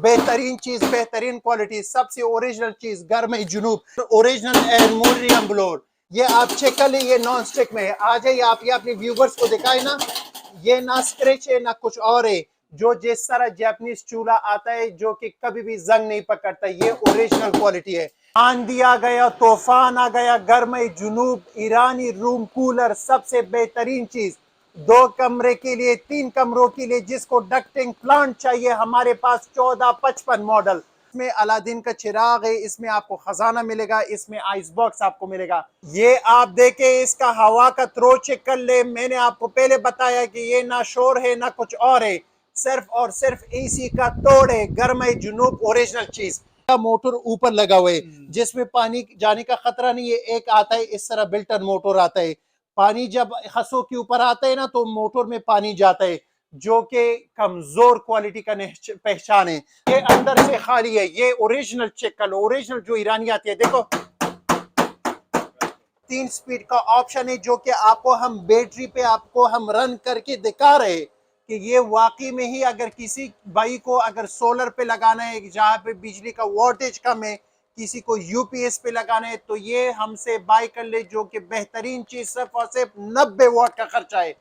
बेहतरीन चीज, बेहतरीन क्वालिटी, सबसे ओरिजिनल चीज गर्म जुनूब, ओरिजिनल एल्युमिनियम ब्लोर। ये आप चेक कर ले, ये नॉन स्टिक में है। आ जाइए आप, ये अपने व्यूवर्स को दिखाए ना, ये ना स्क्रैच है ना कुछ और है। जो जिस तरह जापानीज चूल्हा आता है जो कि कभी भी जंग नहीं पकड़ता, ये ओरिजिनल क्वालिटी है। आंधी आ गया, तूफान आ गया, गर्म जुनूब ईरानी रूम कूलर, सबसे बेहतरीन चीज। 2 कमरे के लिए, 3 कमरों के लिए, जिसको डक्टिंग प्लांट चाहिए, हमारे पास 1455 मॉडल। इसमें अलादीन का चिराग है, इसमें आपको खजाना मिलेगा, इसमें आइस बॉक्स आपको मिलेगा। ये आप देखे, इसका हवा का थ्रो चेक कर ले। मैंने आपको पहले बताया कि ये ना शोर है ना कुछ और है, सिर्फ और सिर्फ एसी का तोड़ है। गर्म जुनूब ओरिजिनल चीज का मोटर ऊपर लगा हुआ है, जिसमें पानी जाने का खतरा नहीं है। एक आता है इस तरह बिल्टन मोटर आता है, पानी जब हंसों के ऊपर आता है ना तो मोटर में पानी जाता है, जो कि कमजोर क्वालिटी का पहचान है। ये अंदर से खाली है, ये ओरिजिनल चेक कर लो, ओरिजिनल जो ईरानी आती है। देखो 3 स्पीड का ऑप्शन है, जो कि आपको हम बैटरी पे आपको हम रन करके दिखा रहे हैं कि ये वाकई में ही, अगर किसी भाई को अगर सोलर पे लगाना है जहाँ पे बिजली का वोल्टेज कम है, किसी को यूपीएस पे लगाना है, तो ये हमसे बाय कर ले, जो कि बेहतरीन चीज, सिर्फ और सिर्फ 90 वाट का खर्चा है।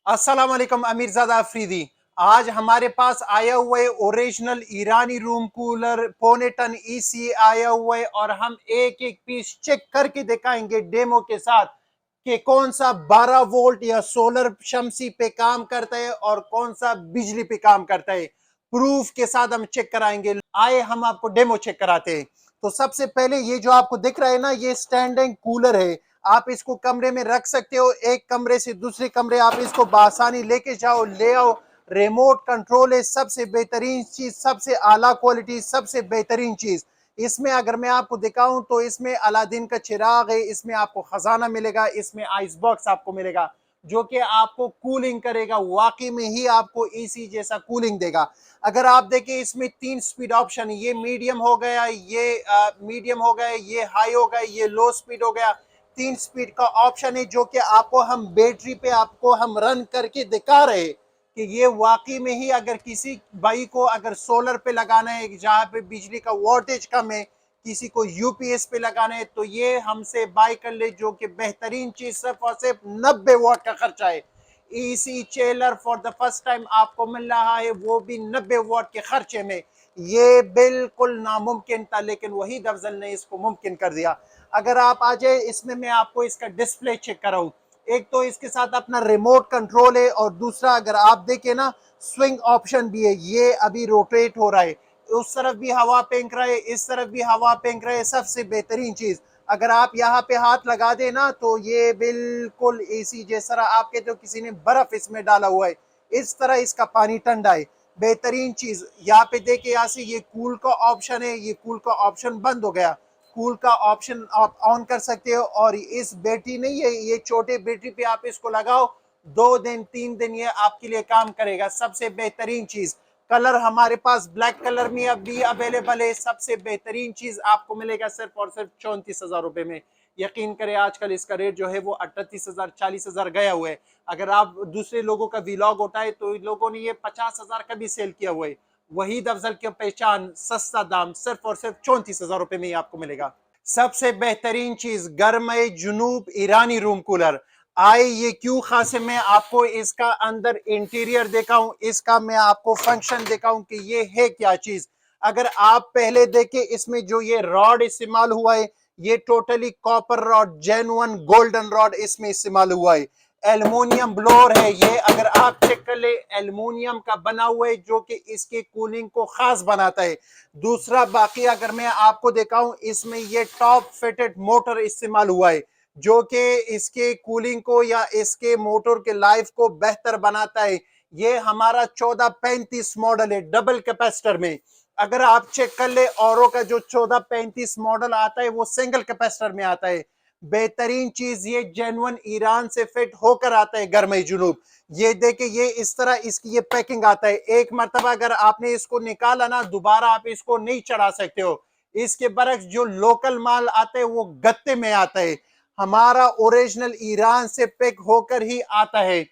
अस्सलाम वालेकुम, अमीरजादा अफरीदी। आज हमारे पास आया हुआ है ओरिजिनल ईरानी रूम कूलर, 1.25 टन ईसी आया हुआ है, और हम एक एक पीस चेक करके दिखाएंगे डेमो के साथ कि कौन सा 12 वोल्ट या सोलर शमसी पे काम करता है और कौन सा बिजली पे काम करता है। प्रूफ के साथ हम चेक कराएंगे। आए हम आपको डेमो चेक कराते हैं। तो सबसे पहले ये जो आपको दिख रहा है ना, ये स्टैंडिंग कूलर है। आप इसको कमरे में रख सकते हो, एक कमरे से दूसरे कमरे आप इसको बासानी लेके जाओ, ले आओ। रिमोट कंट्रोल है, सबसे बेहतरीन चीज, सबसे आला क्वालिटी, सबसे बेहतरीन चीज। इसमें अगर मैं आपको दिखाऊं तो इसमें अलादीन का चिराग है, इसमें आपको खजाना मिलेगा, इसमें आइस बॉक्स आपको मिलेगा, जो कि आपको कूलिंग करेगा, वाकई में ही आपको एसी जैसा कूलिंग देगा। अगर आप देखें, इसमें 3 स्पीड ऑप्शन है, ये मीडियम हो गया, ये मीडियम हो गया, ये हाई हो गया, ये लो स्पीड हो गया। 3 स्पीड का ऑप्शन है, जो कि आपको हम बैटरी पे आपको हम रन करके दिखा रहे हैं कि ये वाकई में ही, अगर किसी भाई को अगर सोलर पे लगाना है जहाँ पे बिजली का वोल्टेज कम है, किसी को यूपीएस पे लगाना है, तो ये हमसे बाय कर ले, जो कि बेहतरीन चीज, सिर्फ और सिर्फ 90 वाट का खर्चा है। ईसी चेलर फॉर द फर्स्ट टाइम आपको मिल रहा है, वो भी 90 वाट के खर्चे में। ये बिल्कुल नामुमकिन था, लेकिन वही अफजल ने इसको मुमकिन कर दिया। अगर आप आ जाए, इसमें मैं आपको इसका डिस्प्ले चेक कराऊं। एक तो इसके साथ अपना रिमोट कंट्रोल है, और दूसरा अगर आप देखें ना, स्विंग ऑप्शन भी है। ये अभी रोटेट हो रहा है, उस तरफ भी हवा फेंक रहा है, इस तरफ भी हवा फेंक रहा है। सबसे बेहतरीन चीज, अगर आप यहाँ पे हाथ लगा दे ना, तो ये बिल्कुल एसी जैसा, आप कहते हो किसी ने बर्फ इसमें डाला हुआ है, इस तरह इसका पानी ठंडा है। बेहतरीन चीज, यहाँ पे देखे, यहाँ से ये कूल का ऑप्शन है, ये कूल का ऑप्शन बंद हो गया, कूल का ऑप्शन आप ऑन कर सकते हो। और इस बैटरी नहीं है, ये छोटे बैटरी पे आप इसको लगाओ, 2 दिन 3 दिन ये आपके लिए काम करेगा। सबसे बेहतरीन चीज, कलर हमारे पास ब्लैक कलर में अभी अवेलेबल है। सबसे बेहतरीन चीज आपको मिलेगा सिर्फ और सिर्फ 34,000 रुपए में। यकीन करें, आजकल इसका रेट जो है वो 38,000 40,000 गया हुआ है। अगर आप दूसरे लोगों का व्लॉग उठाए तो लोगों ने ये 50,000 का भी सेल किया हुआ है। वहीद अफजल की पहचान, सस्ता दाम, सिर्फ और सिर्फ 34,000 रुपए में ही आपको मिलेगा। सबसे बेहतरीन चीज, गर्म जुनूब ईरानी रूम कूलर। आए, ये क्यों खास है, मैं आपको इसका अंदर इंटीरियर दिखाऊं, इसका मैं आपको फंक्शन दिखाऊं कि ये है क्या चीज। अगर आप पहले देखें, इसमें जो ये रॉड इस्तेमाल हुआ है, ये totally copper rod, genuine golden rod इसमें इस्तेमाल हुआ है। एल्युमिनियम ब्लोर है ये, अगर आप चेक कर ले, एल्युमिनियम का बना हुआ है, जो कि इसकी कूलिंग को खास बनाता है। दूसरा, बाकी अगर मैं आपको दिखाऊं, इसमें ये टॉप फिटेड मोटर इस्तेमाल हुआ है, जो कि इसके कूलिंग को या इसके मोटर के लाइफ को बेहतर बनाता है। ये हमारा 1435 मॉडल है, डबल कैपेसिटर में। अगर आप चेक कर ले, औरों का जो 1435 मॉडल आता है वो सिंगल कैपेसिटर में आता है। बेहतरीन चीज, ये जेन्युइन ईरान से फिट होकर आता है गर्म जुनूब। ये देखे, ये इस तरह इसकी ये पैकिंग आता है। एक मरतबा अगर आपने इसको निकाला ना, दोबारा आप इसको नहीं चढ़ा सकते हो। इसके बरक्स जो लोकल माल आता है वो गत्ते में आता है, हमारा ओरिजिनल ईरान से पैक होकर ही आता है।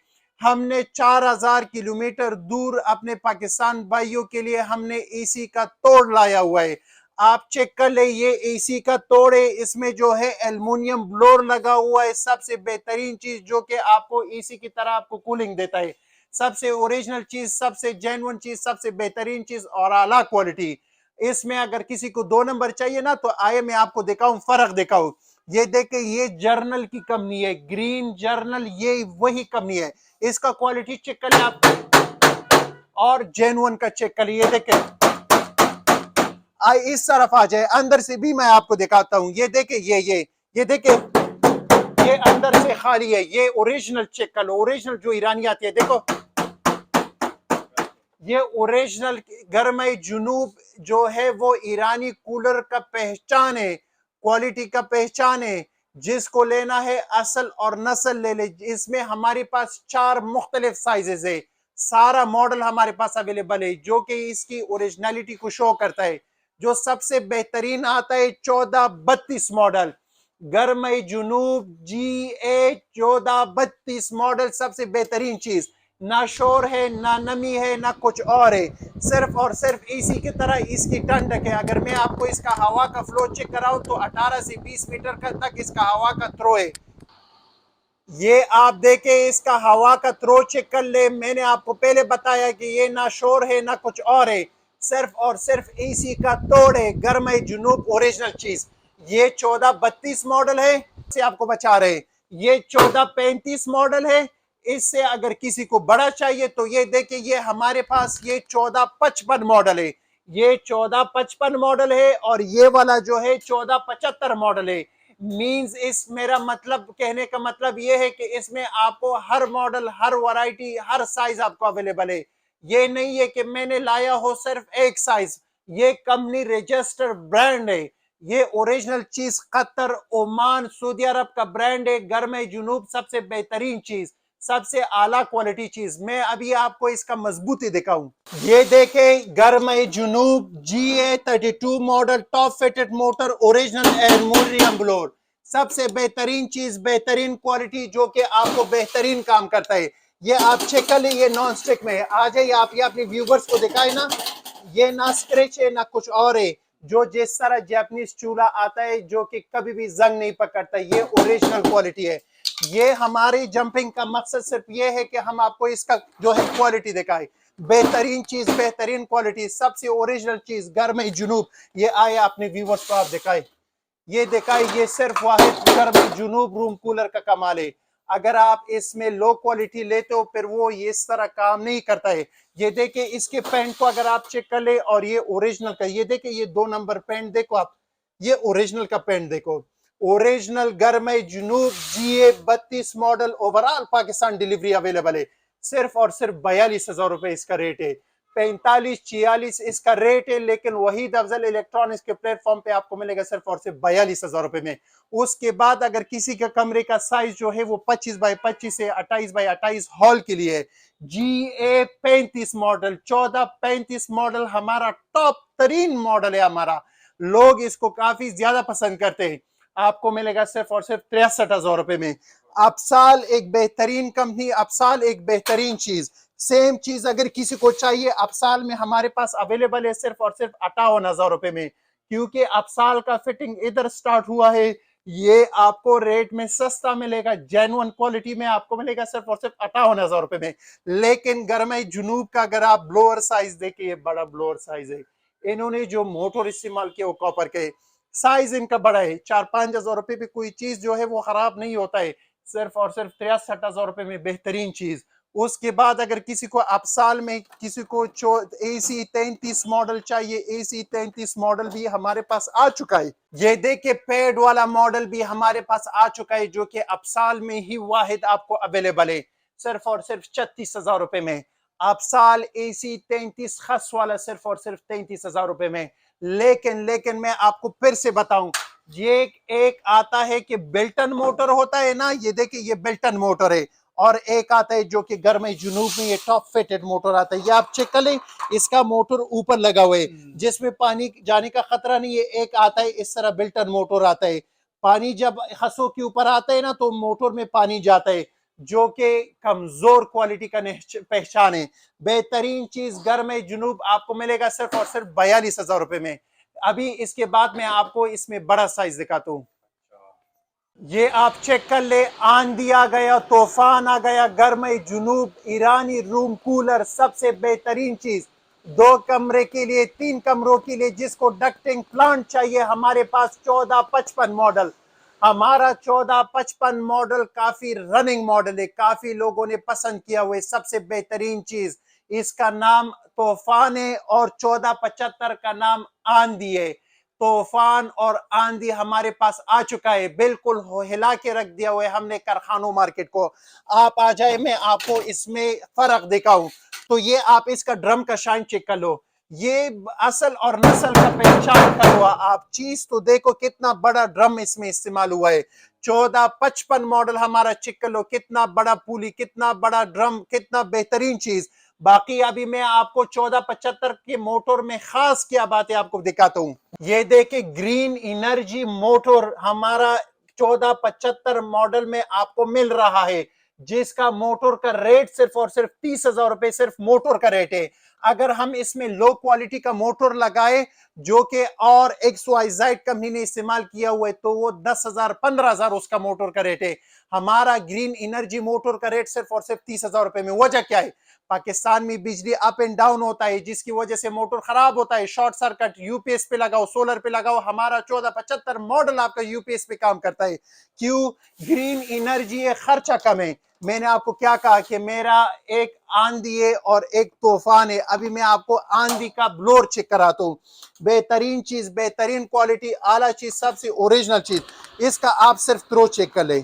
हमने 4000 किलोमीटर दूर अपने पाकिस्तान भाइयों के लिए हमने एसी का तोड़ लाया हुआ है। आप चेक कर ले, ये एसी का तोड़ है, इसमें जो है एल्युमिनियम ब्लोर लगा हुआ है, सबसे बेहतरीन चीज जो कि आपको एसी की तरह आपको कूलिंग देता है, सबसे ओरिजिनल चीज, सबसे जेन्युइन चीज, सबसे बेहतरीन चीज और आला क्वालिटी। इसमें अगर किसी को 2 नंबर चाहिए ना तो आए मैं आपको दिखाऊं, फर्क दिखाऊं। ये देखे, ये जर्नल की कंपनी है, ग्रीन जर्नल, ये वही कंपनी है। इसका क्वालिटी चेक कर ले आप और जेन्युइन का चेक कर लिए। देखे, इस तरफ आ जाए, अंदर से भी मैं आपको दिखाता हूं। ये देखे, ये देखे, ये अंदर से खाली है। ये ओरिजिनल चेक कर लो, ओरिजिनल जो ईरानी आती है। देखो, ये ओरिजिनल गर्म जुनूब जो है वो ईरानी कूलर का पहचान है, क्वालिटी का पहचान है। जिसको लेना है असल और नस्ल ले ले। इसमें हमारे पास 4 मुख्तलिफ साइजेस है, सारा मॉडल हमारे पास अवेलेबल है जो कि इसकी ओरिजिनलिटी को शो करता है। जो सबसे बेहतरीन आता है 1432 मॉडल, गर्म जुनूब GA 1432 मॉडल, सबसे बेहतरीन चीज। ना शोर है, ना नमी है, ना कुछ और है, सिर्फ और सिर्फ एसी की तरह इसकी ठंडक है। अगर मैं आपको इसका हवा का फ्लो चेक कराऊं तो 18 से 20 मीटर का तक इसका हवा का थ्रो है। ये आप देखे, इसका हवा का थ्रो चेक कर ले। मैंने आपको पहले बताया कि ये ना शोर है ना कुछ और है, सिर्फ और सिर्फ एसी का तोड़ है, गर्म जुनूब ओरिजिनल चीज। ये 1432 मॉडल है, से आपको बचा रहे। ये 1435 मॉडल है। इससे अगर किसी को बड़ा चाहिए तो ये देखिए, ये हमारे पास ये 1455 मॉडल है। ये 1455 मॉडल है और ये वाला जो है 1475 मॉडल है। मींस इस मेरा मतलब कहने का मतलब ये है कि इसमें आपको हर मॉडल, हर वैरायटी, हर साइज आपको अवेलेबल है। ये नहीं है कि मैंने लाया हो सिर्फ एक साइज। ये कंपनी रजिस्टर्ड ब्रांड है। ये ओरिजिनल चीज कतर, ओमान, सऊदी अरब का ब्रांड है। गर्म जुनूब सबसे बेहतरीन चीज, सबसे आला क्वालिटी चीज। मैं अभी आपको इसका मजबूती दिखाऊं। ये देखे, गर्म जुनूब GA 32 model, top fitted motor, original aluminium blower, सबसे बेहतरीन चीज, बेहतरीन क्वालिटी जो कि आपको बेहतरीन काम करता है। ये आप चेक कर लीजिए, नॉन स्टिक में है। आ जाइए, आप ये अपने व्यूवर्स को दिखाए ना, ये ना स्क्रैच है ना कुछ और है। जो जिस तरह जापानीज चूल्हा आता है जो कि कभी भी जंग नहीं पकड़ता, ये ओरिजिनल क्वालिटी है। ये हमारी जंपिंग का मकसद सिर्फ ये है कि हम आपको इसका जो है क्वालिटी दिखाए, बेहतरीन चीज, बेहतरीन क्वालिटी, सबसे ओरिजिनल चीज, गर्म जुनूब। ये आए अपने व्यूवर्स को आप दिखाए, ये दिखाए, ये सिर्फ वाहिद गर्म जुनूब रूम कूलर का कमाल है। अगर आप इसमें लो क्वालिटी लेते हो फिर वो ये इस तरह काम नहीं करता है। ये देखिए, इसके पेंट को अगर आप चेक कर ले, और ये ओरिजिनल का, ये देखिए, ये 2 नंबर पेंट देखो आप, ये ओरिजिनल का पेंट देखो, ओरिजिनल गर्म जुनूब GA 32 model. Overall Pakistan delivery available है। सिर्फ और सिर्फ 42,000 रुपए इसका रेट है, 45-46 इसका रेट है। लेकिन वहीद अफजल इलेक्ट्रॉनिक्स के प्लेटफॉर्म पे आपको मिलेगा सिर्फ और सिर्फ 42,000 रुपए में। उसके बाद अगर किसी का कमरे का साइज जो है वो 25x25 से 28x28 हॉल के लिए है। GA 35 मॉडल, 1435 मॉडल हमारा टॉप तरीन मॉडल है हमारा। लोग इसको काफी ज्यादा पसंद करते हैं। आपको मिलेगा सिर्फ और सिर्फ 63,000 रुपए में। अफसाल एक बेहतरीन कंपनी, अफसाल एक बेहतरीन चीज। सेम चीज अगर किसी को चाहिए अफसाल में हमारे पास अवेलेबल है सिर्फ और सिर्फ 58,000 रुपए में। क्योंकि अफसाल का फिटिंग इधर स्टार्ट हुआ है, ये आपको रेट में सस्ता मिलेगा, जेन्युइन क्वालिटी में आपको मिलेगा सिर्फ और सिर्फ 58,000 रुपए में। लेकिन गर्म जुनूब का अगर आप ब्लोअर साइज देखिए, बड़ा ब्लोअर साइज है। इन्होंने जो मोटर इस्तेमाल किया वो कॉपर के, साइज इनका बड़ा है। 4-5 हजार रुपए पे कोई चीज जो है वो खराब नहीं होता है। सिर्फ और सिर्फ 63,000 रुपए में बेहतरीन चीज। उसके बाद अगर किसी को अफसाल में किसी को AC 33 मॉडल चाहिए, AC 33 मॉडल भी हमारे पास आ चुका है। ये देखिए, पेड वाला मॉडल भी हमारे पास आ चुका है जो कि अफसाल में ही वाहिद आपको अवेलेबल है, सिर्फ और सिर्फ 36,000 रुपए में। अफसाल AC 33 खस वाला सिर्फ और सिर्फ 33,000 रुपए में। लेकिन मैं आपको फिर से बताऊं, ये एक आता है कि बिल्टन मोटर होता है ना, ये देखिए, ये बिल्टन मोटर है। और एक आता है जो कि गर्म जुनूब में ये टॉप फिटेड मोटर आता है। ये आप चेक कर लें, इसका मोटर ऊपर लगा हुआ है जिसमें पानी जाने का खतरा नहीं है। एक आता है इस तरह बिल्टन मोटर आता है, पानी जब हंसों के ऊपर आता है ना तो मोटर में पानी जाता है। जो कि कमजोर क्वालिटी का पहचान है। बेहतरीन चीज घर में जुनूब आपको मिलेगा सिर्फ और सिर्फ 42,000 रुपए में। अभी इसके बाद मैं आपको इसमें बड़ा साइज दिखाता हूँ। ये आप चेक कर ले, आंधी आ गया, तूफान आ गया, गर्म जुनूब ईरानी रूम कूलर, सबसे बेहतरीन चीज। 2 कमरे के लिए, 3 कमरों के लिए, जिसको डक्टिंग प्लांट चाहिए, हमारे पास 1455 मॉडल। हमारा 1455 मॉडल काफी रनिंग मॉडल है, काफी लोगों ने पसंद किया हुआ है। सबसे बेहतरीन चीज, इसका नाम तूफान है और 1475 का नाम आंधी है। तूफान और आंधी हमारे पास आ चुका है, बिल्कुल हिला के रख दिया हुआ है हमने कारखानों मार्केट को। आप आ जाए, मैं आपको इसमें फर्क दिखाऊं। तो ये आप इसका ड्रम का शाइन चेक कर लो, ये असल और नस्ल का पहचान कर हुआ। आप चीज तो देखो कितना बड़ा ड्रम इसमें इस्तेमाल हुआ है। 1455 मॉडल हमारा, चेक कर लो कितना बड़ा पुली, कितना बड़ा ड्रम, कितना बेहतरीन चीज। बाकी अभी मैं आपको 1475 के मोटर में खास क्या बात है आपको दिखाता हूँ। ये देखे, ग्रीन एनर्जी मोटर हमारा 1475 मॉडल में आपको मिल रहा है, जिसका मोटर का रेट सिर्फ और सिर्फ 30,000 रुपए सिर्फ मोटर का रेट है। अगर हम इसमें लो क्वालिटी का मोटर लगाए, जो कि और XYZ कंपनी ने इस्तेमाल किया हुआ है, तो वो 10,000 15,000 उसका मोटर का रेट है। हमारा ग्रीन एनर्जी मोटर का रेट सिर्फ और सिर्फ 30,000 रुपए में। वजह क्या है? पाकिस्तान में बिजली अप एंड डाउन होता है, जिसकी वजह से मोटर खराब होता है, शॉर्ट सर्किट। यूपीएस पे लगाओ, सोलर पे लगाओ, हमारा 1475 मॉडल आपका यूपीएस पे काम करता है। क्यों? ग्रीन एनर्जी है, खर्चा कम है। मैंने आपको क्या कहा कि मेरा एक आंधी है और एक तूफान है। अभी मैं आपको आंधी का ब्लोर चेक कराता हूँ। बेहतरीन चीज, बेहतरीन क्वालिटी, आला चीज, सबसे ओरिजिनल चीज। इसका आप सिर्फ थ्रो चेक कर ले।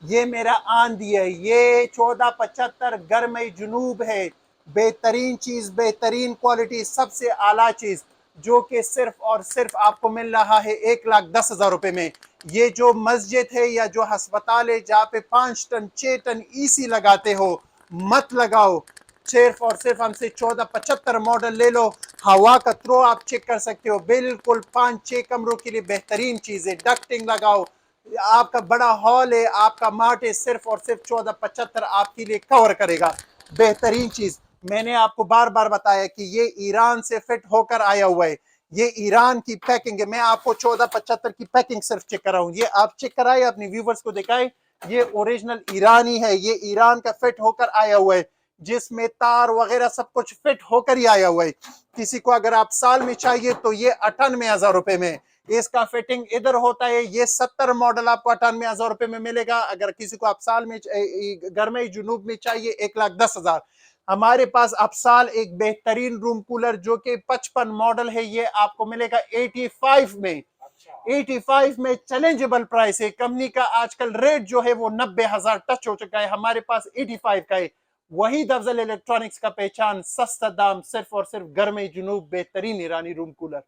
ये मेरा आंधी है, ये 1475 गर्म जुनूब है। बेहतरीन चीज, बेहतरीन क्वालिटी, सबसे आला चीज, जो कि सिर्फ और सिर्फ आपको मिल रहा है 1,10,000 रुपए में। ये जो मस्जिद है या जो अस्पताल है जहाँ पे 5 टन 6 टन ईसी लगाते हो, मत लगाओ। सिर्फ और सिर्फ हमसे 1475 मॉडल ले लो। हवा का थ्रो आप चेक कर सकते हो, बिल्कुल 5-6 कमरों के लिए बेहतरीन चीज है। डक्टिंग लगाओ, आपका बड़ा हॉल है, आपका मार्ट है, सिर्फ और सिर्फ 1475 आपके लिए कवर करेगा। बेहतरीन चीज, मैंने आपको बार बार बताया कि ये ईरान से फिट होकर आया हुआ है, ये ईरान की पैकिंग है। मैं आपको 1475 की पैकिंग सिर्फ चेक कर रहा हूँ, ये आप चेक कराए, अपने व्यूवर्स को दिखाए। ये ओरिजिनल ईरानी है, ये ईरान का फिट होकर आया हुआ है, जिसमें तार वगैरह सब कुछ फिट होकर ही आया हुआ है। किसी को अगर आप साल में चाहिए तो ये 98,000 रुपए में। इसका फिटिंग इधर होता है। ये 70 मॉडल आपको 98,000 रुपए में मिलेगा। अगर किसी को आप साल में गर्मी जुनूब में चाहिए 1,10,000। हमारे पास अफसाल एक बेहतरीन रूम कूलर जो कि 55 मॉडल है, ये आपको मिलेगा 85 में। 85 में चैलेंजेबल प्राइस है। कंपनी का आजकल रेट जो है वो 90,000 टच हो चुका है, हमारे पास 85 का है। वही अफजल इलेक्ट्रॉनिक्स का पहचान, सस्ता दाम, सिर्फ और सिर्फ गर्मी जुनूब, बेहतरीन ईरानी रूम कूलर।